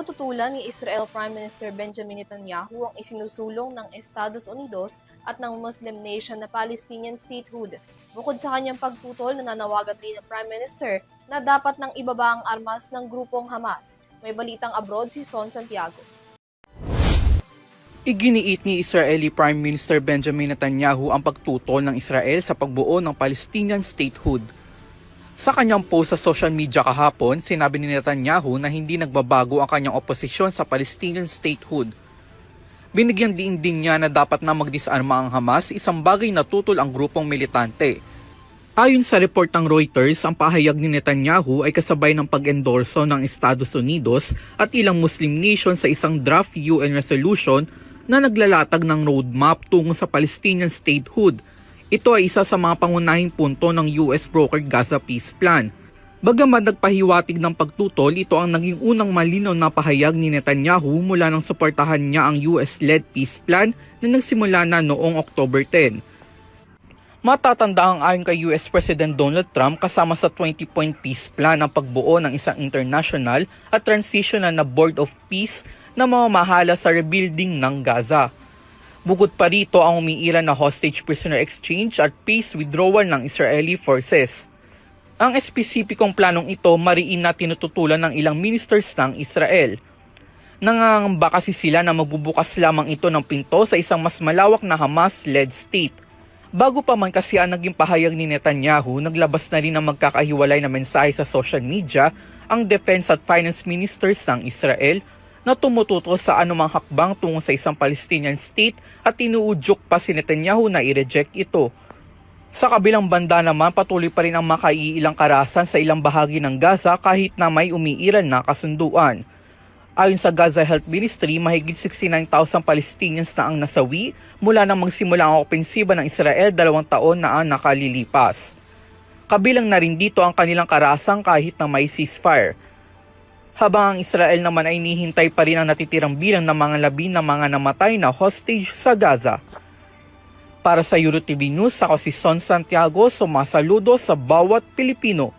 Tinututulan ni Israel Prime Minister Benjamin Netanyahu ang isinusulong ng Estados Unidos at ng Muslim nation na Palestinian statehood. Bukod sa kanyang pagtutol, nananawagan rin ang Prime Minister na dapat nang ibaba ang armas ng grupong Hamas. May balitang abroad si Son Santiago. Iginiit ni Israeli Prime Minister Benjamin Netanyahu ang pagtutol ng Israel sa pagbuo ng Palestinian statehood. Sa kanyang post sa social media kahapon, sinabi ni Netanyahu na hindi nagbabago ang kanyang oposisyon sa Palestinian statehood. Binigyan din niya na dapat na magdisarma ang Hamas, isang bagay na tutol ang grupong militante. Ayon sa report ng Reuters, ang pahayag ni Netanyahu ay kasabay ng pag-endorso ng Estados Unidos at ilang Muslim nation sa isang draft UN resolution na naglalatag ng roadmap tungo sa Palestinian statehood. Ito ay isa sa mga pangunahing punto ng US brokered Gaza Peace Plan. Bagaman nagpahiwatig ng pagtutol, ito ang naging unang malinaw na pahayag ni Netanyahu mula nang suportahan niya ang US-led peace plan na nagsimula na noong October 10. Matatanda ang ayon kay US President Donald Trump kasama sa 20-point peace plan ang pagbuo ng isang international at transitional na Board of Peace na mamamahala sa rebuilding ng Gaza. Bukod pa rito ang umiiral na hostage prisoner exchange at peace withdrawal ng Israeli forces. Ang espesipikong planong ito mariin na tinututulan ng ilang ministers ng Israel. Nangangamba kasi sila na magbubukas lamang ito ng pinto sa isang mas malawak na Hamas-led state. Bago pa man kasi ang naging pahayag ni Netanyahu, naglabas na rin ang magkakahiwalay na mensahe sa social media ang defense at finance ministers ng Israel na tumututo sa anumang hakbang tungo sa isang Palestinian state at tinuudyok pa si Netanyahu na i-reject ito. Sa kabilang banda naman, patuloy pa rin ang makaiilang karahasan sa ilang bahagi ng Gaza kahit na may umiiral na kasunduan. Ayon sa Gaza Health Ministry, mahigit 69,000 Palestinians na ang nasawi mula nang magsimula ang opensiba ng Israel 2 taon na ang nakalilipas. Kabilang na rin dito ang kanilang karahasan kahit na may ceasefire. Habang ang Israel naman ay nihintay pa rin ang natitirang bilang ng mga labi ng mga namatay na hostage sa Gaza. Para sa EuroTV News, ako si Son Santiago, sumasaludo sa bawat Pilipino.